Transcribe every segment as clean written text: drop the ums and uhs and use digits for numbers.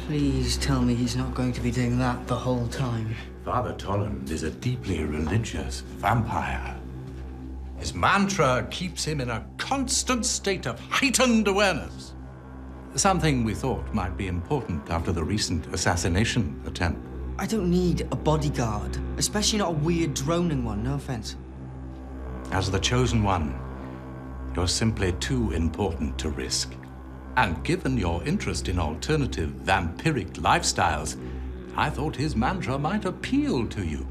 Please tell me he's not going to be doing that the whole time. Father Tolland is a deeply religious vampire. His mantra keeps him in a constant state of heightened awareness. Something we thought might be important after the recent assassination attempt. I don't need a bodyguard, especially not a weird droning one, no offense. As the chosen one, you're simply too important to risk. And given your interest in alternative vampiric lifestyles, I thought his mantra might appeal to you.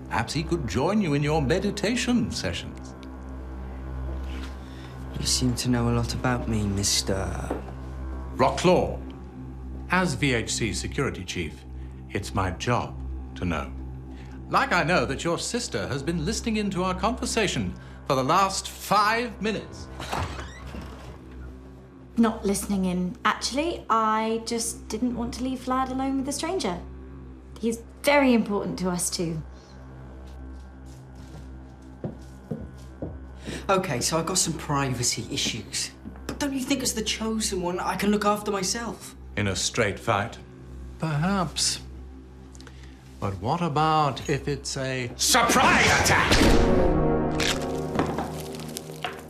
Perhaps he could join you in your meditation sessions. You seem to know a lot about me, Mr. Rocklaw. As VHC security chief, it's my job to know. Like I know that your sister has been listening into our conversation for the last 5 minutes. Not listening in. Actually, I just didn't want to leave Vlad alone with a stranger. He's very important to us too. Okay, so I've got some privacy issues. But don't you think as the chosen one, I can look after myself? In a straight fight? Perhaps. But what about if it's a surprise attack?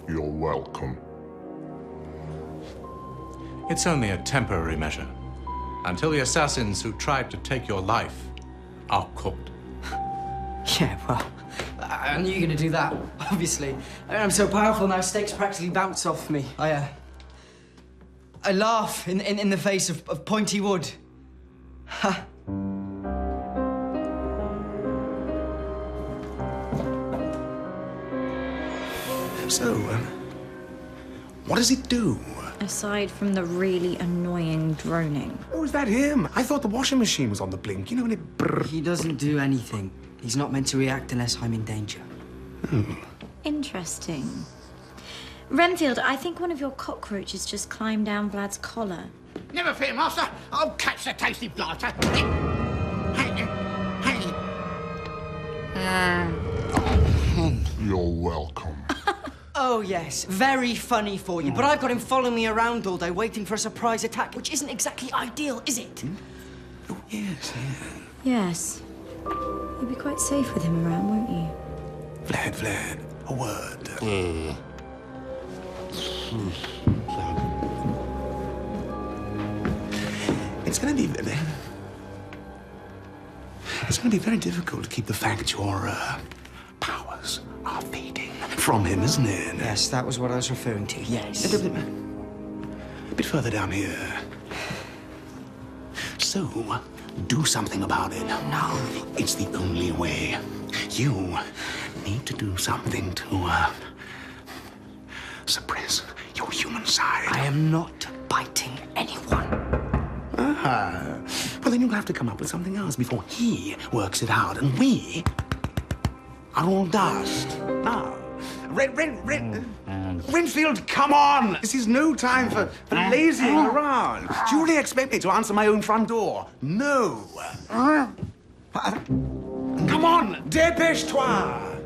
You're welcome. It's only a temporary measure. Until the assassins who tried to take your life are caught. Yeah, well, I knew you were going to do that, obviously. I'm so powerful now, stakes practically bounce off me. I laugh in the face of pointy wood. Ha. So, what does it do? Aside from the really annoying droning. Oh, is that him? I thought the washing machine was on the blink. You know when it brrr. He doesn't do anything. He's not meant to react unless I'm in danger. Oh. Interesting. Renfield, I think one of your cockroaches just climbed down Vlad's collar. Never fear, master. I'll catch the tasty blighter. You're welcome. Oh, yes. Very funny for you. But I've got him following me around all day, waiting for a surprise attack, which isn't exactly ideal, is it? Oh, yes, yeah. Yes. You'll be quite safe with him around, won't you? Vlad, a word. It's going to be very difficult to keep the fact your powers are fading from him, isn't it? Yes, that was what I was referring to, yes. A bit further down here. So, do something about it. No. It's the only way. You need to do something to suppress your human side. I am not biting anyone. Ah. Well, then you'll have to come up with something else before he works it out. And we are all dust. Now, Renfield, come on! This is no time for lazying around. Do you really expect me to answer my own front door? No. Come on, dépêche-toi!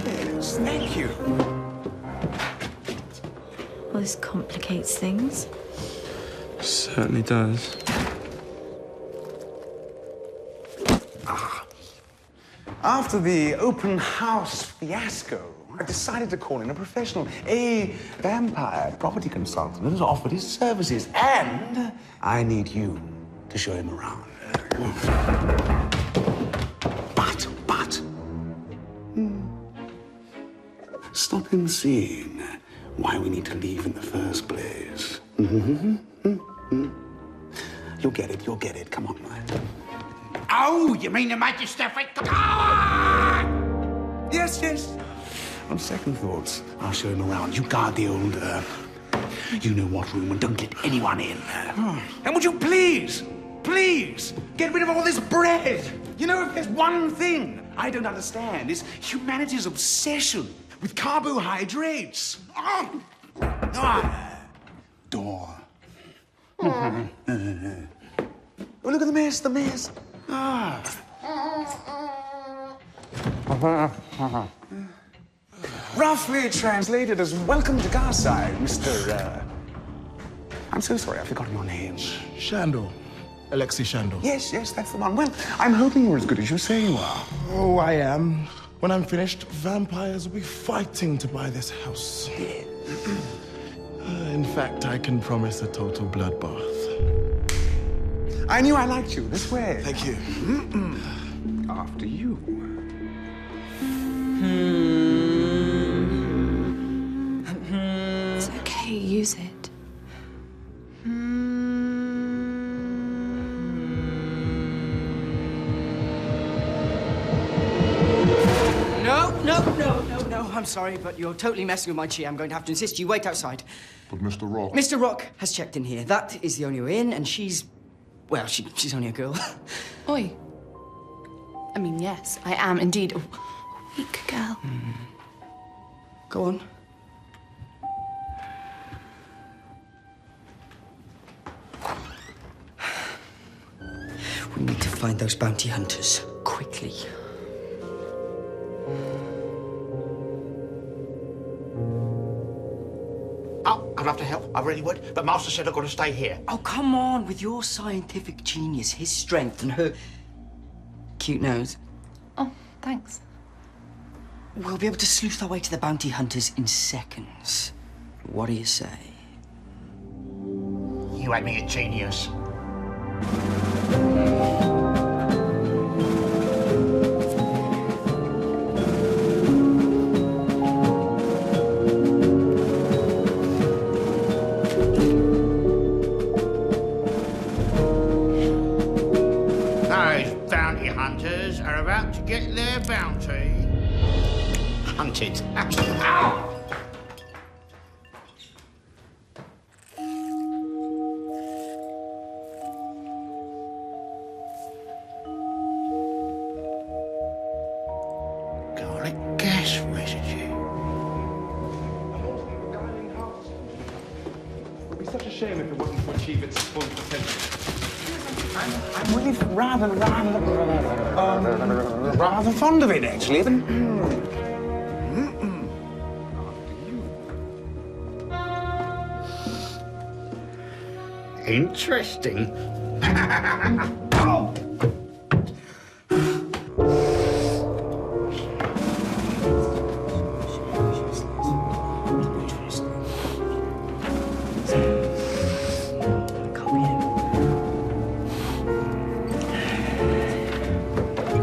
Yes, thank you. Well, this complicates things. Certainly does. After the open house fiasco, I decided to call in a professional, a vampire property consultant who's offered his services, and I need you to show him around. But, stop him seeing why we need to leave in the first place. You'll get it, come on, man. Oh, you mean the magistrate? Come on! Yes. On second thoughts, I'll show him around. You guard the old, you know what room, and don't let anyone in. And would you please, get rid of all this bread? You know, if there's one thing I don't understand, it's humanity's obsession with carbohydrates. Door. Oh, look at the mess. Roughly translated as welcome to Garside, Mr. I'm so sorry, I've forgotten your name. Shandor. Alexei Shandor. Yes, that's the one. Well, I'm hoping you're as good as you say you are. Oh, I am. When I'm finished, vampires will be fighting to buy this house. In fact, I can promise a total bloodbath. I knew I liked you. This way. Thank you. After you. It's okay, use it. No, I'm sorry, but you're totally messing with my chi. I'm going to have to insist you wait outside. But Mr. Rock... Mr. Rock has checked in here. That is the only way in, and she's... well, she's only a girl. Oi. I mean, yes, I am indeed a weak girl. Go on. We need to find those bounty hunters quickly. Oh, I'd love to help. I really would. But Master said I've got to stay here. Oh, come on. With your scientific genius, his strength, and her cute nose, Oh, thanks. we'll be able to sleuth our way to the bounty hunters in seconds. What do you say? You had me a genius. Those bounty hunters are about to get their bounty hunted. Ow! Garlic gas residue. It would be such a shame if it wasn't to achieve its full potential. I'm really rather fond of it, actually. But, Interesting.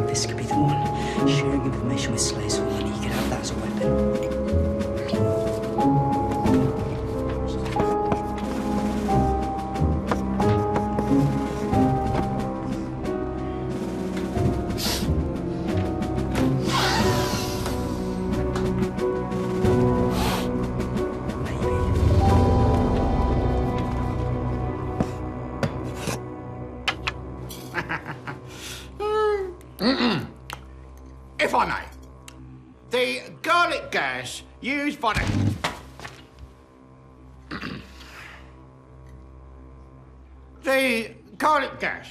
This could be the one. Sharing information with Slayer so when he can have that as a weapon. If I may, the garlic gas used by the garlic gas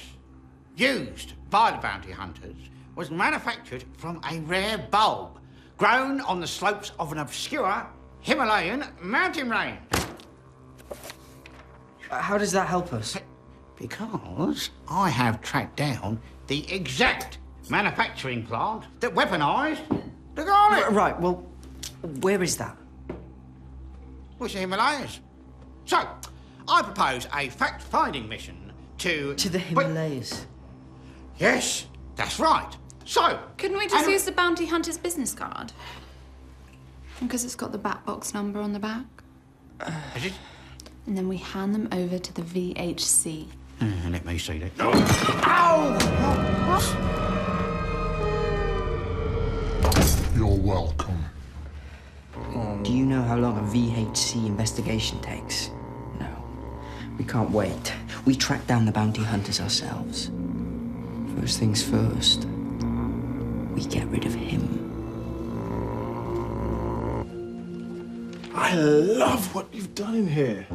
used by the bounty hunters was manufactured from a rare bulb grown on the slopes of an obscure Himalayan mountain range. How does that help us? Because I have tracked down the exact manufacturing plant that weaponized the garlic. Right, well, where is that? Which the Himalayas. So, I propose a fact-finding mission to... To the Himalayas. Yes, that's right. So... Couldn't we just use the bounty hunter's business card? Because it's got the bat box number on the back. Is it? And then we hand them over to the VHC. Let me see that. You're welcome. Do you know how long a VHC investigation takes? No. We can't wait. We track down the bounty hunters ourselves. First things first, we get rid of him. I love what you've done in here.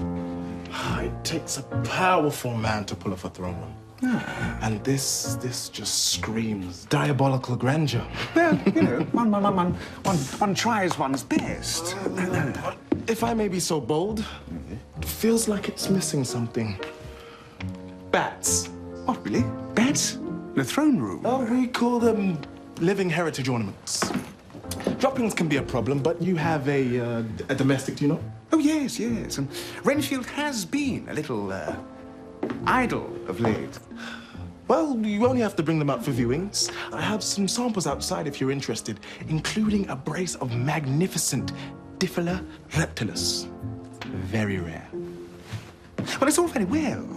It takes a powerful man to pull off a throne room. And this just screams diabolical grandeur. well, you know, one tries one's best. if I may be so bold, it feels like it's missing something. Bats. What, really? Beds? In the throne room? Oh, we call them living heritage ornaments. Droppings can be a problem, but you have a domestic, do you know? Oh, yes, yes. And Renfield has been a little, idle of late. Well, you only have to bring them out for viewings. I have some samples outside if you're interested, including a brace of magnificent Diffila reptilis. Very rare. Well, it's all very well,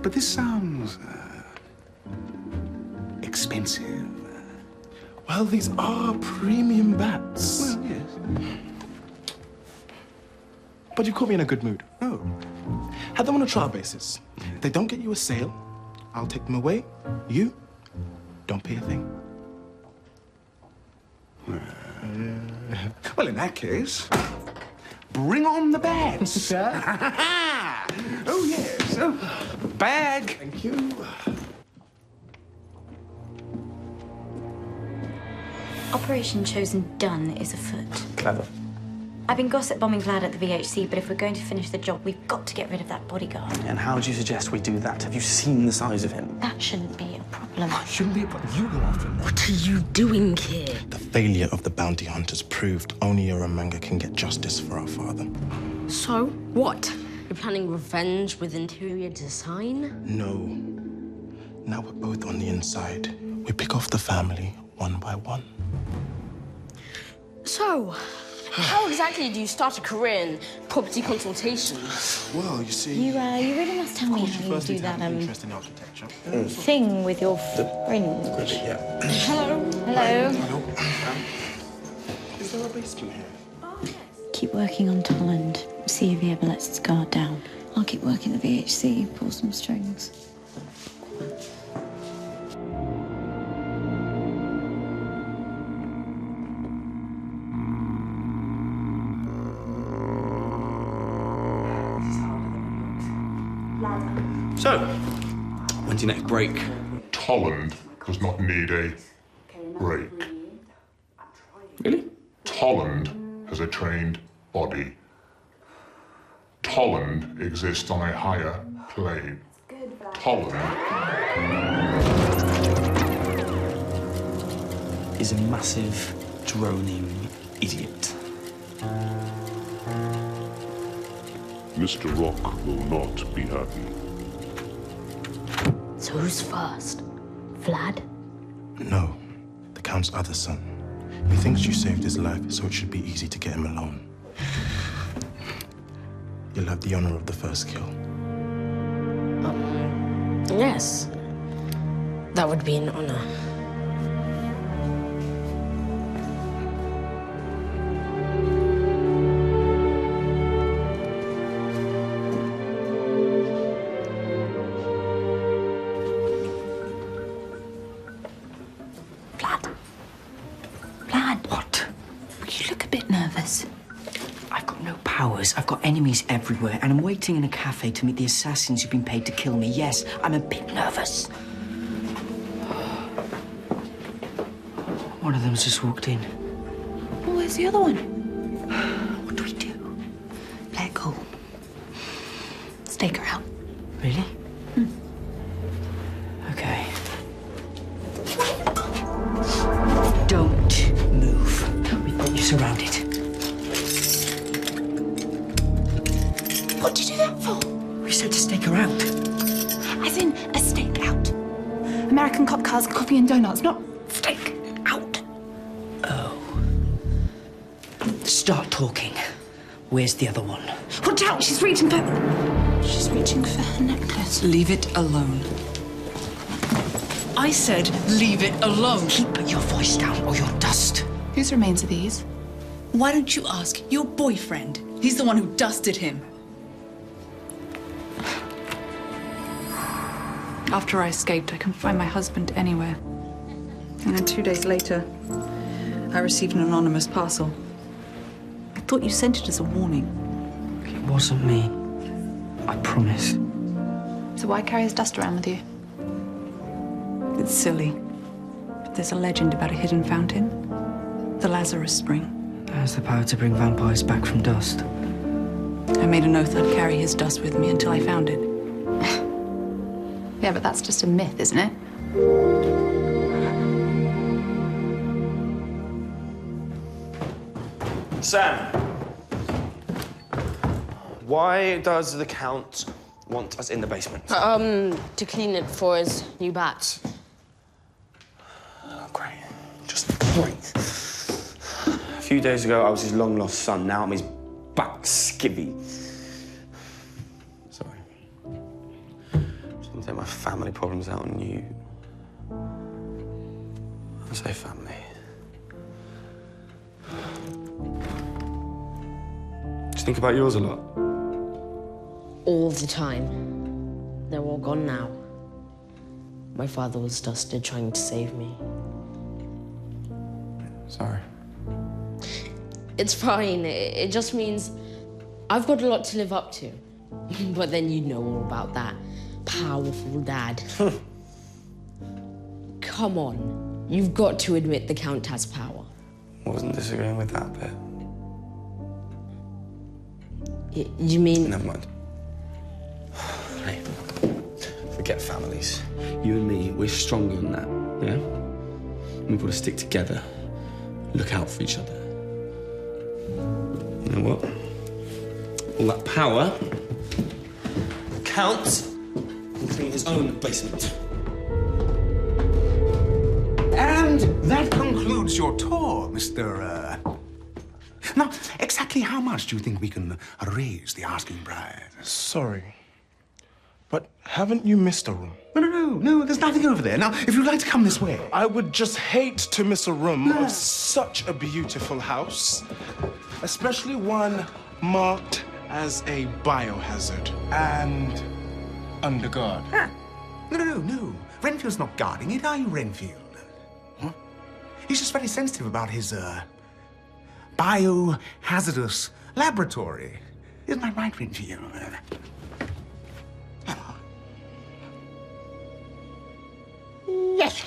but this sounds, expensive. Well, these are premium bats. Well, yes. But you caught me in a good mood. Oh. Have them on a trial basis. If they don't get you a sale, I'll take them away. You don't pay a thing. Well, in that case, bring on the bats. Oh, yes. Oh, bag. Thank you. Operation Chosen Done is afoot. Clever. I've been gossip bombing Vlad at the VHC, but if we're going to finish the job, we've got to get rid of that bodyguard. And how would you suggest we do that? Have you seen the size of him? That shouldn't be a problem. Shouldn't be a problem. You go after him. What are you doing here? The failure of the bounty hunters proved only a Ramanga can get justice for our father. So, what? You're planning revenge with interior design? No. Now we're both on the inside. We pick off the family one by one. So, how exactly do you start a career in property consultation? Well, you see... You really must tell me how you do that, interest in architecture. thing with your fringe. Yeah. Hello. Hello. Is there a basement here? Keep working on Tolland. See if he ever lets his guard down. I'll keep working the VHC, pull some strings. So, when's your next break? Tolland does not need a break. Really? Tolland has a trained body. Tolland exists on a higher plane. Tolland Is a massive, droning idiot. Mr. Rock will not be happy. So who's first? Vlad? No. The Count's other son. He thinks you saved his life, so it should be easy to get him alone. You'll have the honor of the first kill. Yes. That would be an honor. I've got enemies everywhere, and I'm waiting in a cafe to meet the assassins who've been paid to kill me. Yes, I'm a bit nervous. One of them's just walked in. Oh, where's the other one? What do we do? Let it go. Stake her out. Really? Okay. Don't move. We've got you surrounded. What'd you do that for? We said to stake her out. As in a stake out. American cop cars, coffee and donuts, not stake out. Oh. Start talking. Where's the other one? Watch out, she's reaching for her necklace. Leave it alone. I said leave it alone. Keep your voice down or you're dust. Whose remains are these? Why don't you ask your boyfriend? He's the one who dusted him. After I escaped, I couldn't find my husband anywhere. And then 2 days later, I received an anonymous parcel. I thought you sent it as a warning. It wasn't me. I promise. So why carry his dust around with you? It's silly. But there's a legend about a hidden fountain. The Lazarus Spring. Has the power to bring vampires back from dust. I made an oath I'd carry his dust with me until I found it. Yeah, but that's just a myth, isn't it? Sam! Why does the Count want us in the basement? To clean it for his new bat. Oh, great. Just great. A few days ago, I was his long-lost son. Now I'm his back skivvy. Sorry. Just gonna take my family problems out on you. I say family. Do you think about yours a lot? All the time. They're all gone now. My father was dusted trying to save me. Sorry. It's fine. It just means I've got a lot to live up to. But then you know all about that powerful dad. Come on. You've got to admit the Count has power. Wasn't disagreeing with that bit. You mean... Never mind. Hey, forget families. You and me, we're stronger than that, yeah? We've got to stick together, look out for each other. You know what? All that power counts and clean his own basement. And that concludes your tour, Mr. Now, exactly how much do you think we can raise the asking price? Sorry, but haven't you missed a room? No, there's nothing over there. Now, if you'd like to come this way. I would just hate to miss a room of such a beautiful house, especially one marked as a biohazard and under guard. Ah. No. Renfield's not guarding it, are you, Renfield? Huh? He's just very sensitive about his, biohazardous laboratory. Isn't that right, Renfield? Yes.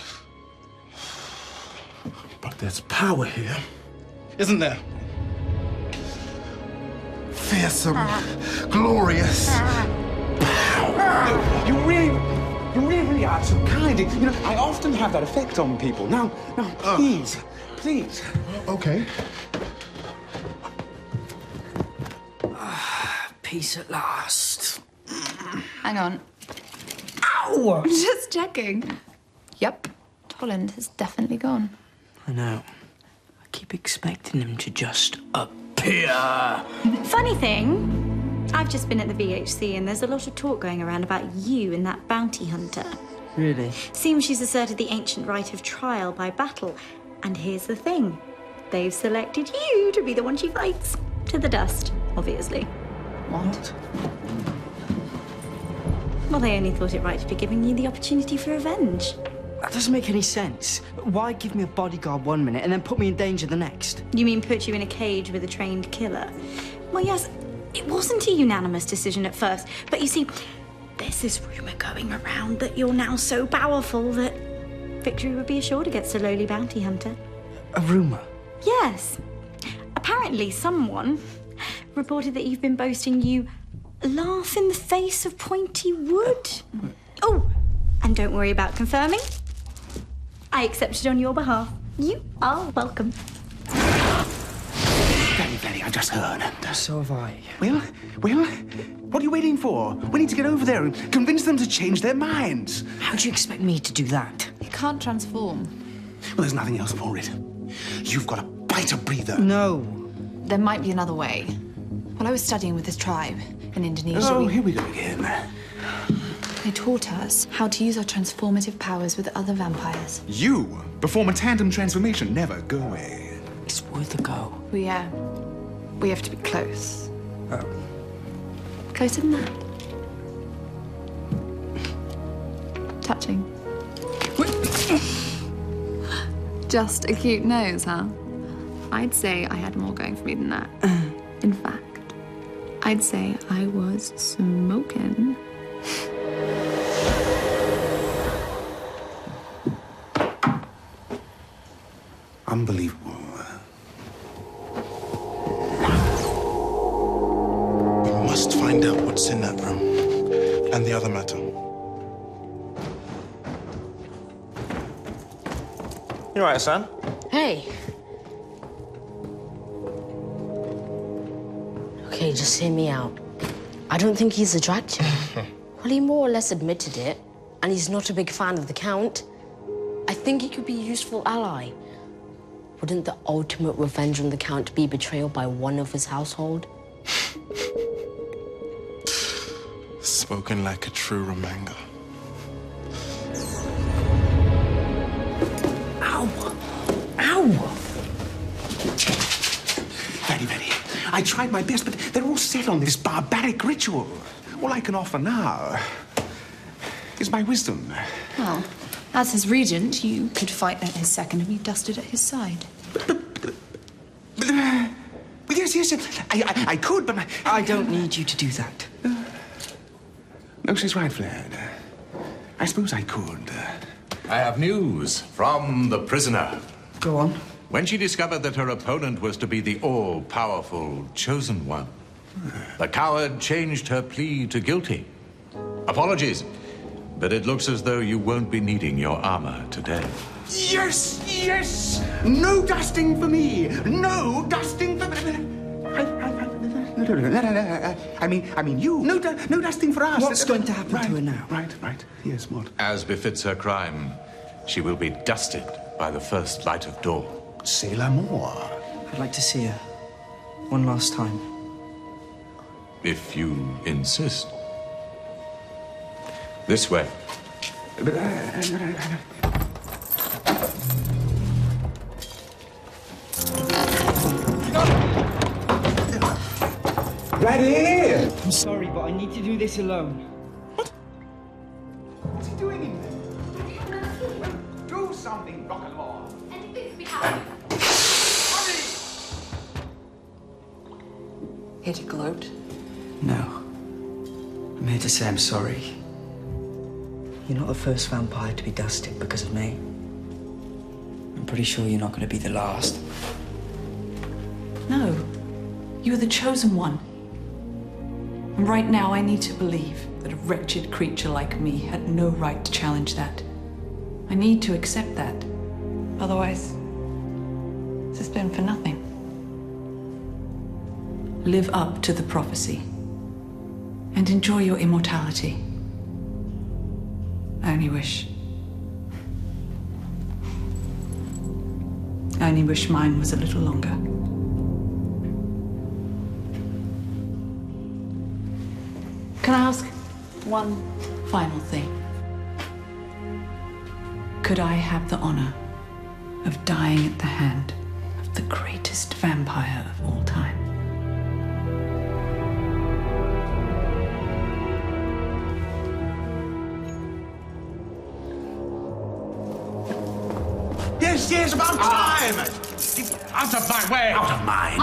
But there's power here, isn't there? Fearsome, glorious power. You really are too kind. You know, I often have that effect on people. Now, please. Okay. Peace at last. Hang on. Ow! Just checking. Yep, Tolland has definitely gone. I know. I keep expecting him to just appear. Funny thing, I've just been at the VHC and there's a lot of talk going around about you and that bounty hunter. Really? Seems she's asserted the ancient right of trial by battle. And here's the thing. They've selected you to be the one she fights. To the dust, obviously. What? Well, they only thought it right to be giving you the opportunity for revenge. That doesn't make any sense. Why give me a bodyguard one minute and then put me in danger the next? You mean put you in a cage with a trained killer? Well, yes, it wasn't a unanimous decision at first, but you see, there's this rumour going around that you're now so powerful that victory would be assured against a lowly bounty hunter. A rumour? Yes. Apparently someone reported that you've been boasting you laugh in the face of pointy wood. Oh, and don't worry about confirming. I accepted on your behalf. You are welcome. Very, I just heard. So have I. Well, what are you waiting for? We need to get over there and convince them to change their minds. How do you expect me to do that? You can't transform. Well, there's nothing else for it. You've got to bite a breather. No. There might be another way. While I was studying with this tribe in Indonesia, Oh, here we go again. they taught us how to use our transformative powers with other vampires. You perform a tandem transformation. Never go away. It's worth a go. We have to be close. Oh. Closer than that. Touching. Just a cute nose, huh? I'd say I had more going for me than that. In fact, I'd say I was smoking. Unbelievable. must find out what's in that room. And the other matter. You all right, son? Hey. Okay, just hear me out. I don't think he's a Dracula. Well, he more or less admitted it, and he's not a big fan of the Count. I think he could be a useful ally. Wouldn't the ultimate revenge on the Count be betrayal by one of his household? Spoken like a true Romanga. Ow! Ow! Very. I tried my best, but they're all set on this barbaric ritual. All I can offer now is my wisdom. Well, as his regent, you could fight at his second and be dusted at his side. Yes, I could, but I don't need you to do that. No, she's right, Flair. I suppose I could. I have news from the prisoner. Go on. When she discovered that her opponent was to be the all-powerful Chosen One, the coward changed her plea to guilty. Apologies, but it looks as though you won't be needing your armor today. Yes! No dusting for me! No dusting for me! No. I mean you. No dusting for us. What's going to happen to her now? Right. Yes, what? As befits her crime, she will be dusted by the first light of dawn. C'est l'amour. I'd like to see her. One last time. If you insist. This way. Right here! I'm sorry, but I need to do this alone. What's he doing in there? Do something, Dracula! Anything's behind. Here to gloat? No. I'm here to say I'm sorry. You're not the first vampire to be dusted because of me. I'm pretty sure you're not going to be the last. No. You are the chosen one. And right now, I need to believe that a wretched creature like me had no right to challenge that. I need to accept that. Otherwise, this has been for nothing. Live up to the prophecy and enjoy your immortality. I only wish mine was a little longer. Can I ask one final thing? Could I have the honor of dying at the hand of the greatest vampire of all time? Yes, about time! Out of my way! Out of mine!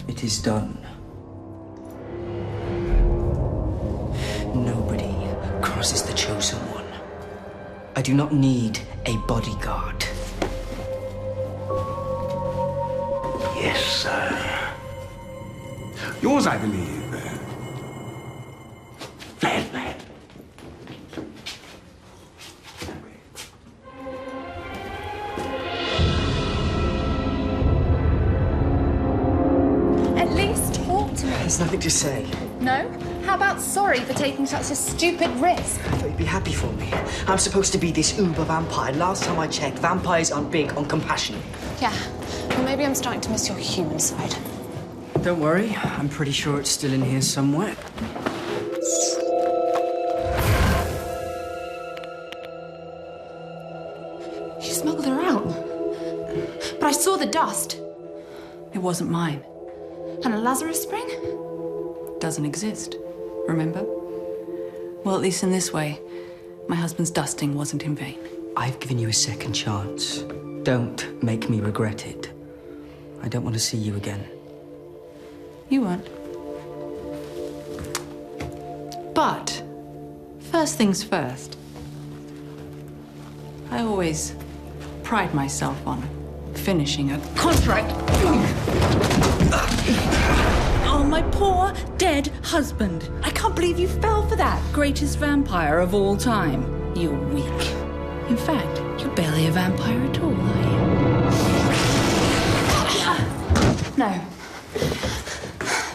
It is done. Nobody crosses the Chosen One. I do not need a bodyguard. Yes, sir. Yours, I believe. Flair. At least talk to me. There's nothing to say. No? How about sorry for taking such a stupid risk? I thought you'd be happy for me. I'm supposed to be this uber vampire. Last time I checked, vampires aren't big on compassion. Yeah. Well, maybe I'm starting to miss your human side. Don't worry, I'm pretty sure it's still in here somewhere. You smuggled her out. But I saw the dust. It wasn't mine. And a Lazarus spring? Doesn't exist. Remember? Well, at least in this way, my husband's dusting wasn't in vain. I've given you a second chance. Don't make me regret it. I don't want to see you again. You won't. But, first things first. I always pride myself on finishing a contract. Oh, my poor dead husband. I can't believe you fell for that. Greatest vampire of all time. You're weak. In fact, you're barely a vampire at all, are you? No.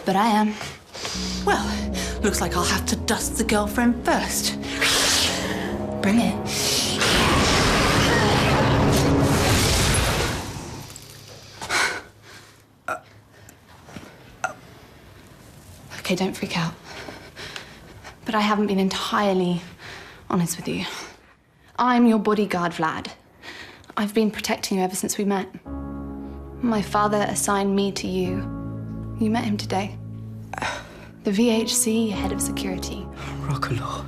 But I am. Well, looks like I'll have to dust the girlfriend first. Bring it. Okay, don't freak out. But I haven't been entirely honest with you. I'm your bodyguard, Vlad. I've been protecting you ever since we met. My father assigned me to you. You met him today. The VHC head of security. Dracula,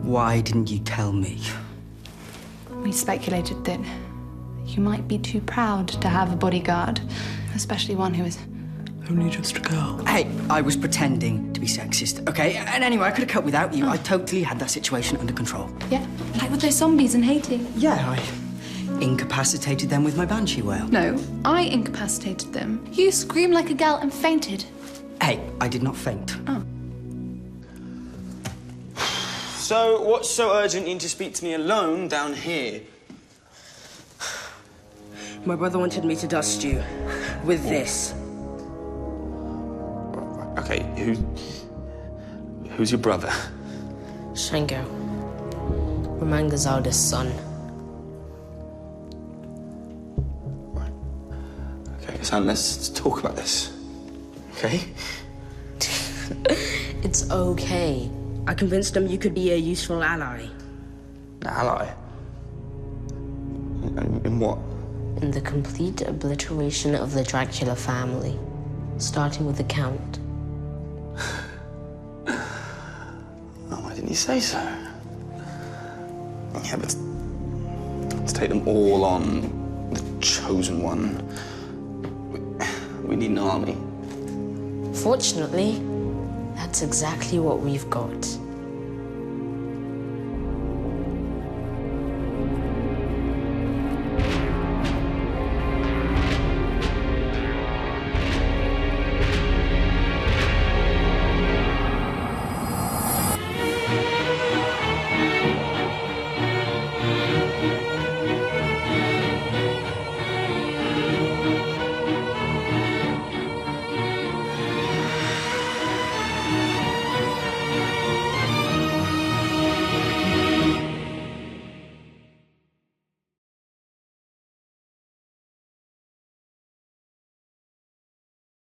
why didn't you tell me? We speculated that you might be too proud to have a bodyguard, especially one who is only just a girl. Hey, I was pretending to be sexist, okay? And anyway, I could have coped without you. I totally had that situation under control. Yeah, like with those zombies in Haiti. Yeah, I incapacitated them with my banshee wail. No, I incapacitated them. You screamed like a gal and fainted. Hey, I did not faint. Oh. So, what's so urgent you need to speak to me alone down here? My brother wanted me to dust you with this. Okay, who's your brother? Shango. Romanga's eldest son. Okay, son, let's talk about this. Okay? It's okay. I convinced him you could be a useful ally. An ally? In what? In the complete obliteration of the Dracula family, starting with the Count. Oh, why didn't you say so? Yeah, but let's take them all on. The chosen one. We need an army. Fortunately, that's exactly what we've got.